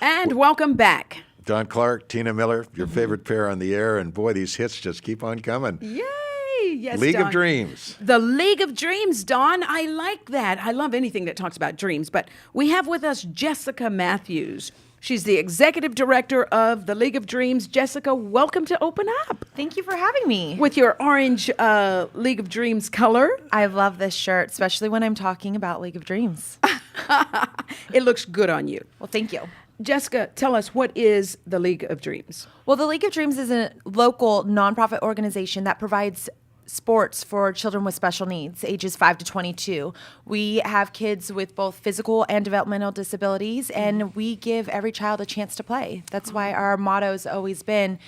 And welcome back. Don Clark, Tina Miller, your favorite pair on the air, and boy, these hits just keep on coming. Yay! Yes, League Don. of Dreams. The League of Dreams, Don. I like that. I love anything that talks about dreams. But we have with us Jessica Matthews. She's the executive director of the League of Dreams. Jessica, welcome to Open Up. Thank you for having me. With your orange League of Dreams color. I love this shirt, especially when I'm talking about League of Dreams. It looks good on you. Well, thank you. Jessica, tell us, what is the League of Dreams? Well, the League of Dreams is a local nonprofit organization that provides sports for children with special needs, ages 5 to 22. We have kids with both physical and developmental disabilities, and we give every child a chance to play. That's why our motto's always been,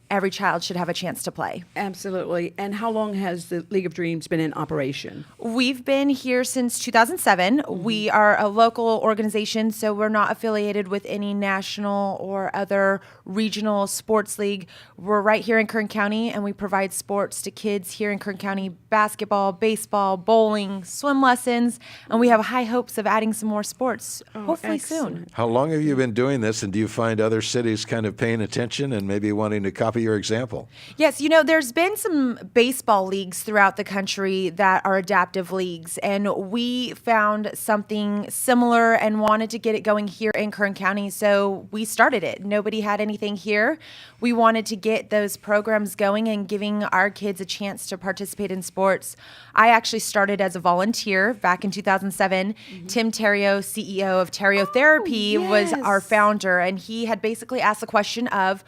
every child should have a chance to play. Absolutely. And how long has the League of Dreams been in operation? We've been here since 2007. We are a local organization, so we're not affiliated with any national or other regional sports league. We're right here in Kern County, and we provide sports to kids here in Kern County: basketball, baseball, bowling, swim lessons, and we have high hopes of adding some more sports, hopefully soon. How long have you been doing this, and do you find other cities kind of paying attention and maybe wanting to copy your example? Yes, there's been some baseball leagues throughout the country that are adaptive leagues, and we found something similar and wanted to get it going here in Kern County, so we started it. Nobody had anything here. We wanted to get those programs going and giving our kids a chance to participate in sports. I actually started as a volunteer back in 2007. Tim Terrio, CEO of Terrio Therapy, was our founder, and he had basically asked the question of,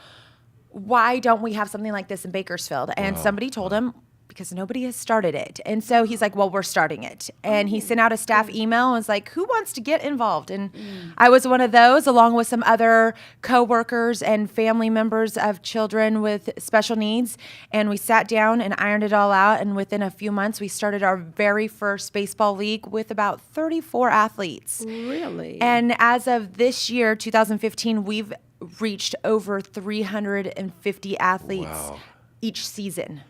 why don't we have something like this in Bakersfield? And somebody told him, because nobody has started it. And so he's like, well, we're starting it. And he sent out a staff email and was like, who wants to get involved? And I was one of those, along with some other coworkers and family members of children with special needs. And we sat down and ironed it all out. And within a few months, we started our very first baseball league with about 34 athletes. Really? And as of this year, 2015, we've reached over 350 athletes each season.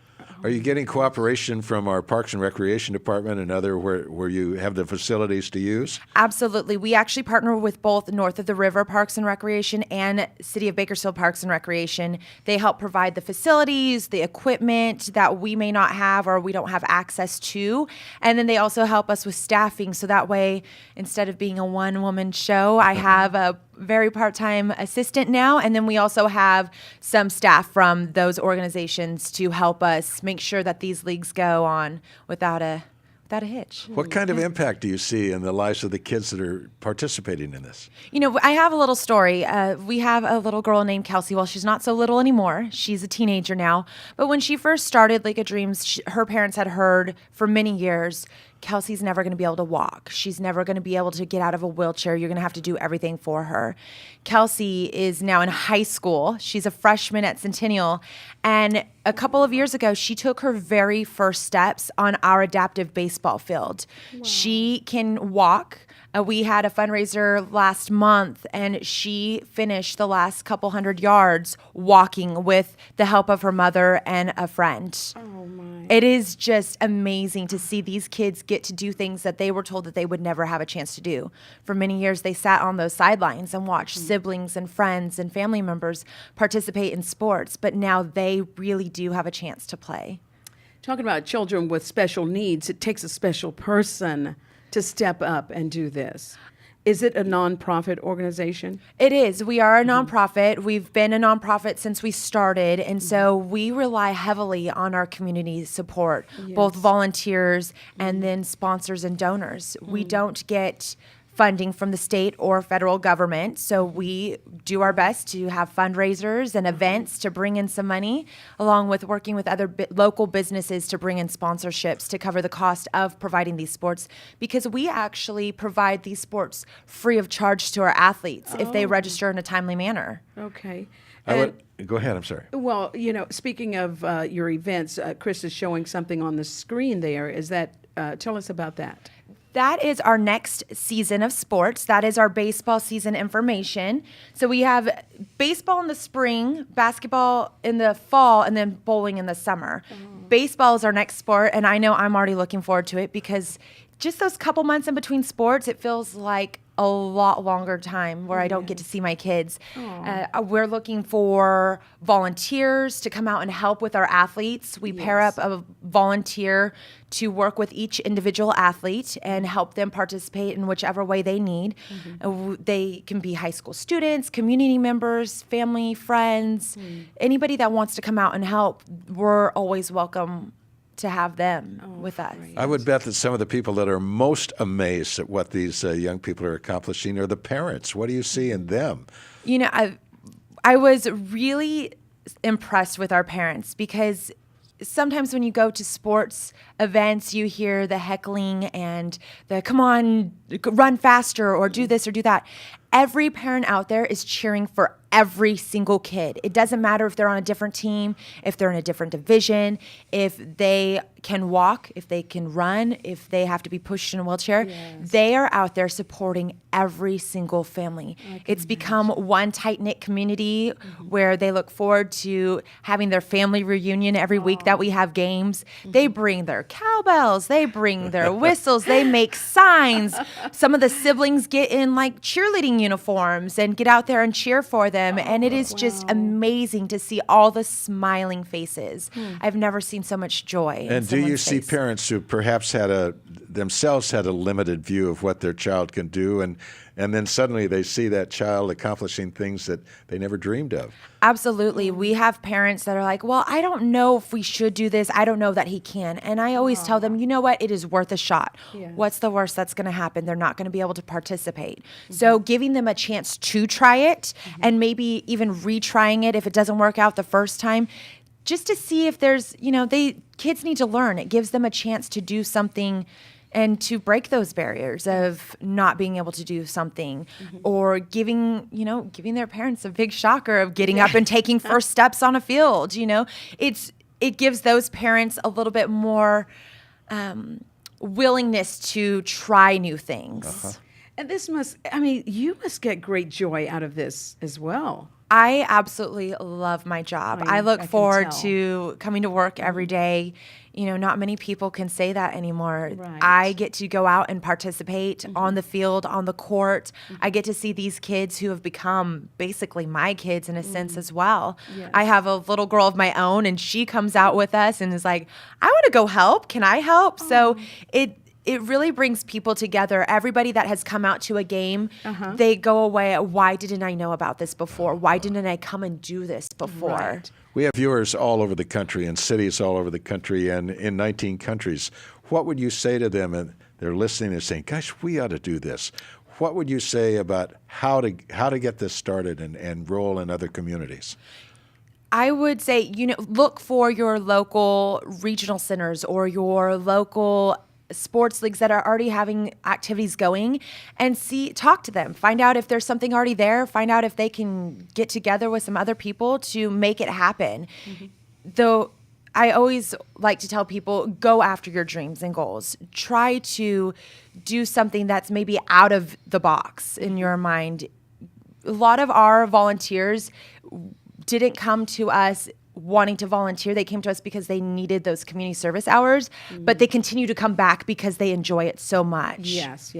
Are you getting cooperation from our Parks and Recreation Department and other where you have the facilities to use? Absolutely. We actually partner with both North of the River Parks and Recreation and City of Bakersfield Parks and Recreation. They help provide the facilities, the equipment that we may not have or we don't have access to. And then they also help us with staffing. So that way, instead of being a one-woman show, I have a very part-time assistant now, and then we also have some staff from those organizations to help us make sure that these leagues go on without a hitch. What kind of impact do you see in the lives of the kids that are participating in this? I have a little story. We have a little girl named Kelsey. Well, she's not so little anymore. She's a teenager now. But when she first started League of Dreams, her parents had heard for many years, Kelsey's never going to be able to walk. She's never going to be able to get out of a wheelchair. You're going to have to do everything for her. Kelsey is now in high school. She's a freshman at Centennial. And a couple of years ago, she took her very first steps on our adaptive baseball field. Wow. She can walk. We had a fundraiser last month, and she finished the last couple hundred yards walking with the help of her mother and a friend. Oh, my. It is just amazing to see these kids get to do things that they were told that they would never have a chance to do. For many years, they sat on those sidelines and watched siblings and friends and family members participate in sports, but now they really do have a chance to play. Talking about children with special needs, it takes a special person to step up and do this. Is it a nonprofit organization? It is. We are a nonprofit. We've been a nonprofit since we started, and so we rely heavily on our community support, both volunteers and then sponsors and donors. We don't get funding from the state or federal government, so we do our best to have fundraisers and events to bring in some money, along with working with other local businesses to bring in sponsorships to cover the cost of providing these sports, because we actually provide these sports free of charge to our athletes if they register in a timely manner. Okay. Go ahead, I'm sorry. Well, speaking of your events, Chris is showing something on the screen there. Tell us about that. That is our next season of sports. That is our baseball season information. So we have baseball in the spring, basketball in the fall, and then bowling in the summer. Baseball is our next sport, and I know I'm already looking forward to it because just those couple months in between sports, it feels like a lot longer time where I don't get to see my kids. We're looking for volunteers to come out and help with our athletes. We pair up a volunteer to work with each individual athlete and help them participate in whichever way they need. They can be high school students, community members, family, friends, anybody that wants to come out and help. We're always welcome to have them with us. I would bet that some of the people that are most amazed at what these young people are accomplishing are the parents. What do you see in them? You know, I was really impressed with our parents because sometimes when you go to sports events, you hear the heckling and the come on, run faster or do this or do that. Every parent out there is cheering for every single kid. It doesn't matter if they're on a different team, if they're in a different division, if they can walk, if they can run, if they have to be pushed in a wheelchair. They are out there supporting every single family. It's become one tight-knit community where they look forward to having their family reunion every week that we have games. They bring their cowbells, they bring their whistles, they make signs. Some of the siblings get in like cheerleading uniforms and get out there and cheer for them. And it is just amazing to see all the smiling faces. I've never seen so much joy. And do you see parents who perhaps themselves had a limited view of what their child can do, and then suddenly they see that child accomplishing things that they never dreamed of? Absolutely. We have parents that are like, well, I don't know if we should do this. I don't know that he can. And I always tell them, you know what? It is worth a shot. What's the worst that's going to happen? They're not going to be able to participate. So giving them a chance to try it and maybe even retrying it if it doesn't work out the first time, just to see if there's, kids need to learn. It gives them a chance to do something and to break those barriers of not being able to do something or giving their parents a big shocker of getting up and taking first steps on a field. It gives those parents a little bit more willingness to try new things. And you must get great joy out of this as well. I absolutely love my job. I look forward to coming to work every day. Not many people can say that anymore. I get to go out and participate on the field, on the court. I get to see these kids who have become basically my kids in a sense as well. I have a little girl of my own, and she comes out with us and is like, I want to go help. Can I help? So it really brings people together. Everybody that has come out to a game, they go away, why didn't I know about this before? Why didn't I come and do this before? We have viewers all over the country and cities all over the country and in 19 countries. What would you say to them? And they're listening and saying, gosh, we ought to do this. What would you say about how to get this started and roll in other communities? I would say, look for your local regional centers or your local sports leagues that are already having activities going and talk to them, find out if there's something already there, find out if they can get together with some other people to make it happen. Though I always like to tell people, go after your dreams and goals. Try to do something that's maybe out of the box in your mind. A lot of our volunteers didn't come to us wanting to volunteer. They came to us because they needed those community service hours, but they continue to come back because they enjoy it so much. Yes.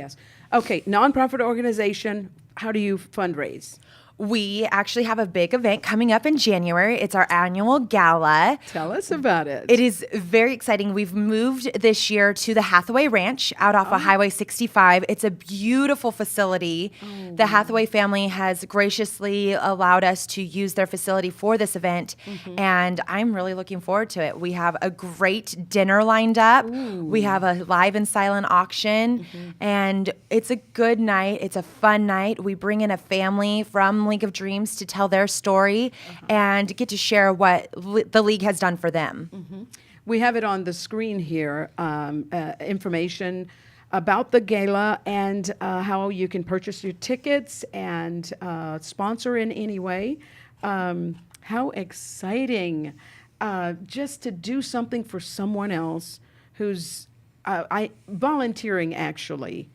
Okay, nonprofit organization, how do you fundraise? We actually have a big event coming up in January. It's our annual gala. Tell us about it. It is very exciting. We've moved this year to the Hathaway Ranch out off of Highway 65. It's a beautiful facility. The Hathaway family has graciously allowed us to use their facility for this event, and I'm really looking forward to it. We have a great dinner lined up. We have a live and silent auction, and it's a good night. It's a fun night. We bring in a family from League of Dreams to tell their story and get to share what the league has done for them. We have it on the screen here, information about the gala and how you can purchase your tickets and sponsor in any way. How exciting just to do something for someone else who's volunteering actually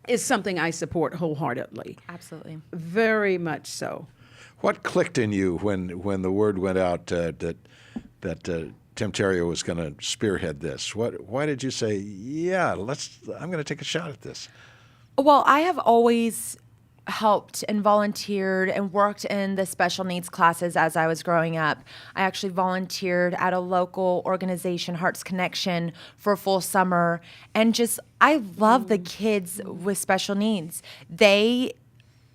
is something I support wholeheartedly. Absolutely. Very much so. What clicked in you when the word went out that Tim Terrio was going to spearhead this? Why did you say, yeah, I'm going to take a shot at this? Well, I have always helped and volunteered and worked in the special needs classes as I was growing up. I actually volunteered at a local organization, Hearts Connection, for a full summer. And I love the kids with special needs. They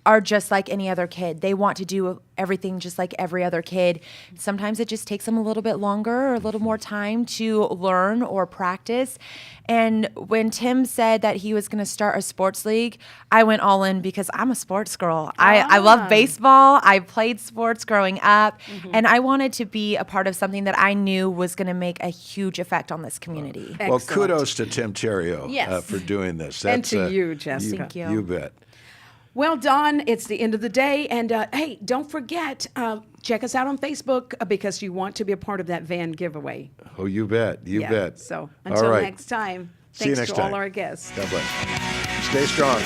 are just like any other kid. They want to do everything just like every other kid. Sometimes it just takes them a little bit longer or a little more time to learn or practice. And when Tim said that he was going to start a sports league, I went all in because I'm a sports girl. I love baseball. I played sports growing up, and I wanted to be a part of something that I knew was going to make a huge effect on this community. Well, kudos to Tim Terrio for doing this. And to you, Jessica. Thank you. You bet. Well, Dawn, it's the end of the day. And hey, don't forget, check us out on Facebook because you want to be a part of that van giveaway. Oh, you bet. You bet. So All until right. next time, See you thanks next to all time. our guests. God bless. Stay strong.